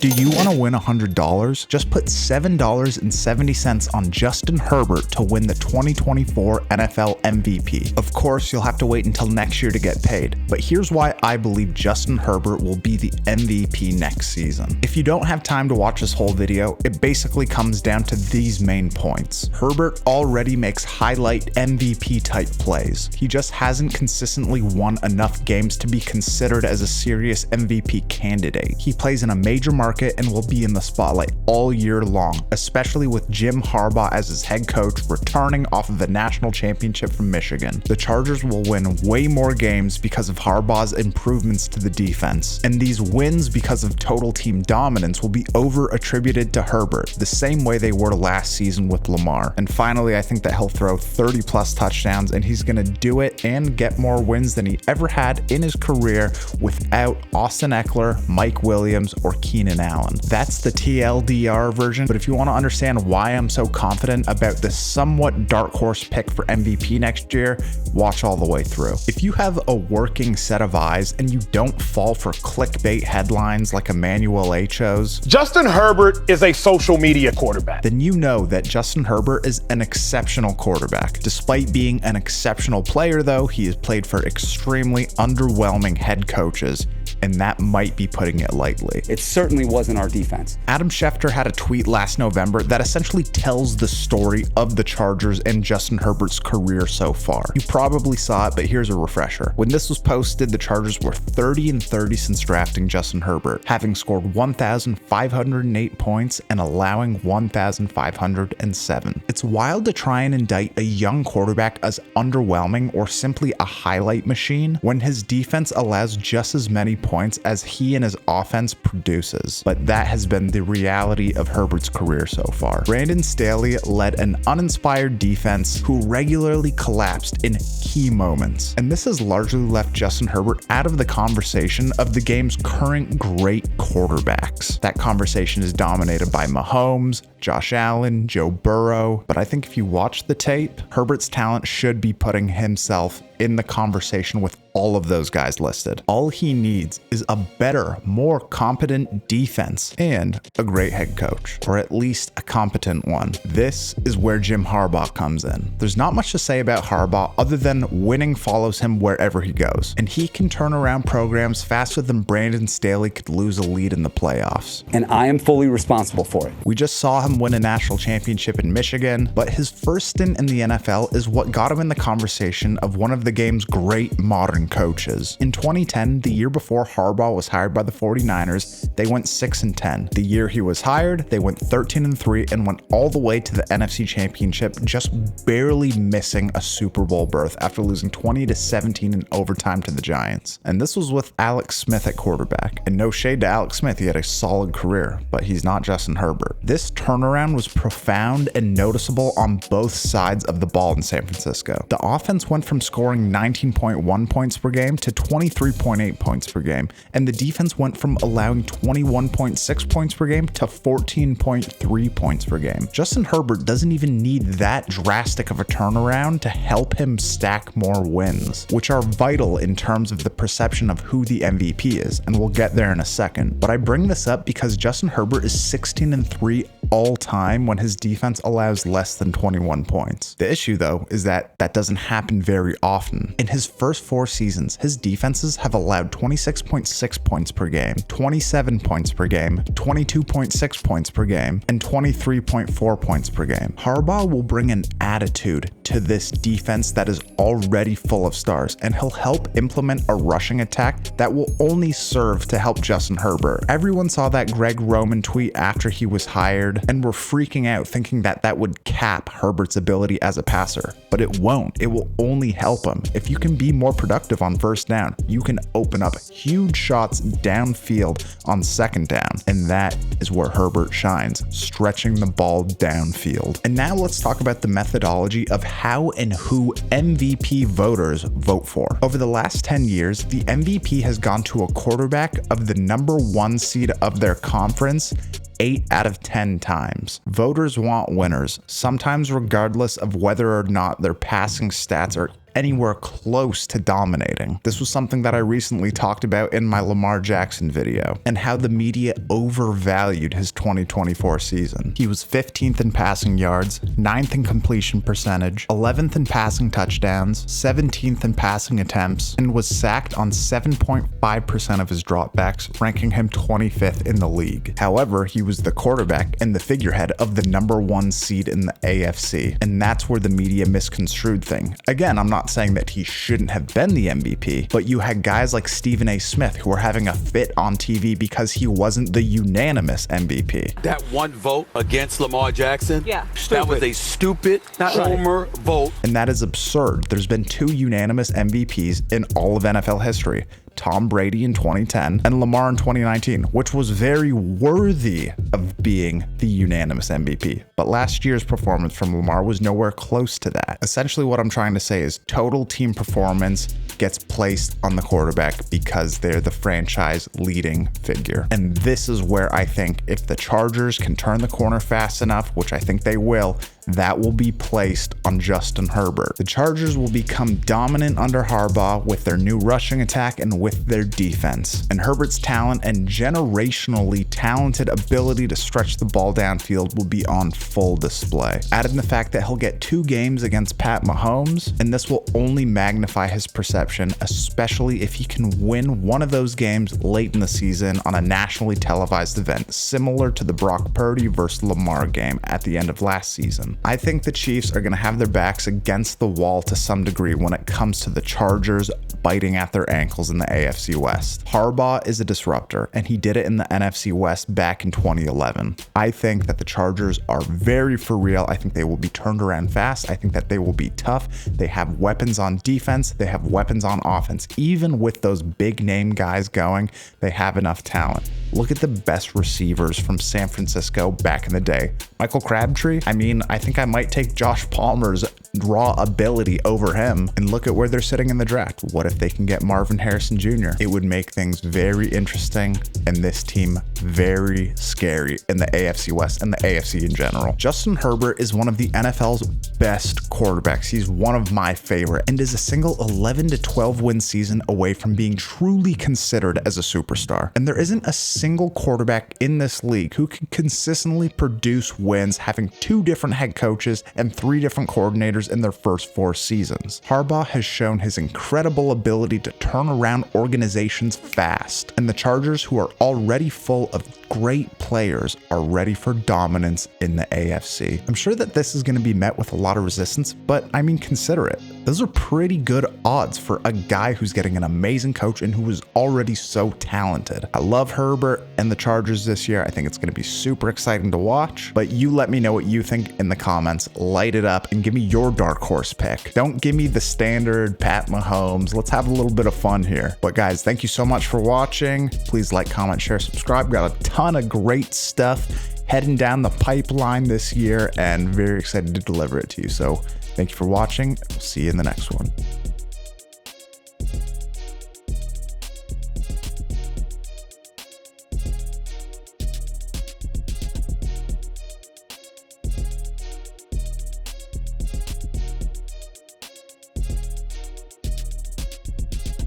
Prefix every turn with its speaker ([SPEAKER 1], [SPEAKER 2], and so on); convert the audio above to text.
[SPEAKER 1] Do you want to win $100? Just put $7.70 on Justin Herbert to win the 2024 NFL MVP. Of course, you'll have to wait until next year to get paid, but here's why I believe Justin Herbert will be the MVP next season. If you don't have time to watch this whole video, it basically comes down to these main points. Herbert already makes highlight MVP type plays. He just hasn't consistently won enough games to be considered as a serious MVP candidate. He plays in a major market and will be in the spotlight all year long, especially with Jim Harbaugh as his head coach returning off of a national championship from Michigan. The Chargers will win way more games because of Harbaugh's improvements to the defense, and these wins because of total team dominance will be over-attributed to Herbert, the same way they were last season with Lamar. And finally, I think that he'll throw 30 plus touchdowns, and he's gonna do it and get more wins than he ever had in his career without Austin Eckler, Mike Williams, or Keenan Allen. That's the TLDR version, but if you want to understand why I'm so confident about this somewhat dark horse pick for MVP next year, watch all the way through. If you have a working set of eyes and you don't fall for clickbait headlines like Emmanuel Acho's,
[SPEAKER 2] Justin Herbert is a social media quarterback,
[SPEAKER 1] then you know that Justin Herbert is an exceptional quarterback. Despite being an exceptional player though, he has played for extremely underwhelming head coaches, and that might be putting it lightly.
[SPEAKER 3] It certainly wasn't our defense.
[SPEAKER 1] Adam Schefter had a tweet last November that essentially tells the story of the Chargers and Justin Herbert's career so far. You probably saw it, but here's a refresher. When this was posted, the Chargers were 30-30 since drafting Justin Herbert, having scored 1,508 points and allowing 1,507. It's wild to try and indict a young quarterback as underwhelming or simply a highlight machine when his defense allows just as many points as he and his offense produces. But that has been the reality of Herbert's career so far. Brandon Staley led an uninspired defense who regularly collapsed in key moments. And this has largely left Justin Herbert out of the conversation of the game's current great quarterbacks. That conversation is dominated by Mahomes, Josh Allen, Joe Burrow. But I think if you watch the tape, Herbert's talent should be putting himself in the conversation with all of those guys listed. All he needs is a better, more competent defense and a great head coach, or at least a competent one. This is where Jim Harbaugh comes in. There's not much to say about Harbaugh other than winning follows him wherever he goes, and he can turn around programs faster than Brandon Staley could lose a lead in the playoffs.
[SPEAKER 3] And I am fully responsible for it.
[SPEAKER 1] We just saw him win a national championship in Michigan, but his first stint in the NFL is what got him in the conversation of one of the game's great modern coaches. In 2010, the year before Harbaugh was hired by the 49ers, they went 6-10. The year he was hired, they went 13-3 and went all the way to the NFC Championship, just barely missing a Super Bowl berth after losing 20-17 in overtime to the Giants. And this was with Alex Smith at quarterback. And no shade to Alex Smith, he had a solid career, but he's not Justin Herbert. This turnaround was profound and noticeable on both sides of the ball in San Francisco. The offense went from scoring 19.1 points per game to 23.8 points per game, and the defense went from allowing 21.6 points per game to 14.3 points per game. Justin Herbert doesn't even need that drastic of a turnaround to help him stack more wins, which are vital in terms of the perception of who the MVP is, and we'll get there in a second. But I bring this up because Justin Herbert is 16-3 all time when his defense allows less than 21 points. The issue though is that that doesn't happen very often. In his first 4 seasons, his defenses have allowed 26.6 points per game, 27 points per game, 22.6 points per game, and 23.4 points per game. Harbaugh will bring an attitude to this defense that is already full of stars, and he'll help implement a rushing attack that will only serve to help Justin Herbert. Everyone saw that Greg Roman tweet after he was hired and were freaking out thinking that that would cap Herbert's ability as a passer, but it won't. It will only help him. If you can be more productive on first down, you can open up huge shots downfield on second down, and that is where Herbert shines, stretching the ball downfield. And now let's talk about the methodology of how and who MVP voters vote for. Over the last 10 years, the MVP has gone to a quarterback of the number 1 seed of their conference 8 out of 10 times. Voters want winners, sometimes regardless of whether or not their passing stats are anywhere close to dominating. This was something that I recently talked about in my Lamar Jackson video, and how the media overvalued his 2024 season. He was 15th in passing yards, 9th in completion percentage, 11th in passing touchdowns, 17th in passing attempts, and was sacked on 7.5% of his dropbacks, ranking him 25th in the league. However, he was the quarterback and the figurehead of the #1 seed in the AFC, and that's where the media misconstrued things. Again, I'm not saying that he shouldn't have been the MVP, but you had guys like Stephen A. Smith who were having a fit on TV because he wasn't the unanimous MVP.
[SPEAKER 4] That one vote against Lamar Jackson,
[SPEAKER 5] Stupid.
[SPEAKER 4] that was a stupid homer vote.
[SPEAKER 1] And that is absurd. There's been 2 unanimous MVPs in all of NFL history. Tom Brady in 2010 and Lamar in 2019, which was very worthy of being the unanimous MVP. But last year's performance from Lamar was nowhere close to that. Essentially what I'm trying to say is total team performance gets placed on the quarterback because they're the franchise leading figure. And this is where I think if the Chargers can turn the corner fast enough, which I think they will, that will be placed on Justin Herbert. The Chargers will become dominant under Harbaugh with their new rushing attack and with their defense. And Herbert's talent and generationally talented ability to stretch the ball downfield will be on full display. Add in the fact that he'll get 2 games against Pat Mahomes, and this will only magnify his perception, especially if he can win one of those games late in the season on a nationally televised event, similar to the Brock Purdy versus Lamar game at the end of last season. I think the Chiefs are going to have their backs against the wall to some degree when it comes to the Chargers biting at their ankles in the AFC West. Harbaugh is a disruptor, and he did it in the NFC West back in 2011. I think that the Chargers are very for real. I think they will be turned around fast. I think that they will be tough. They have weapons on defense. They have weapons on offense. Even with those big name guys going, they have enough talent. Look at the best receivers from San Francisco back in the day. Michael Crabtree, I think I might take Josh Palmer's raw ability over him, and look at where they're sitting in the draft. What if they can get Marvin Harrison Jr.? It would make things very interesting and this team very scary in the AFC West and the AFC in general. Justin Herbert is one of the NFL's best quarterbacks. He's one of my favorite and is a single 11 to 12 win season away from being truly considered as a superstar. And there isn't a single quarterback in this league who can consistently produce wins having 2 different head coaches and 3 different coordinators in their first 4 seasons. Harbaugh has shown his incredible ability to turn around organizations fast, and the Chargers, who are already full of great players, are ready for dominance in the AFC. I'm sure that this is going to be met with a lot of resistance, but consider it. Those are pretty good odds for a guy who's getting an amazing coach and who is already so talented. I love Herbert and the Chargers this year. I think it's going to be super exciting to watch, but you let me know what you think in the comments. Light it up and give me your dark horse pick. Don't give me the standard Pat Mahomes. Let's have a little bit of fun here. But guys, thank you so much for watching. Please like, comment, share, subscribe. Got a ton of great stuff heading down the pipeline this year and very excited to deliver it to you. So thank you for watching. We'll see you in the next one.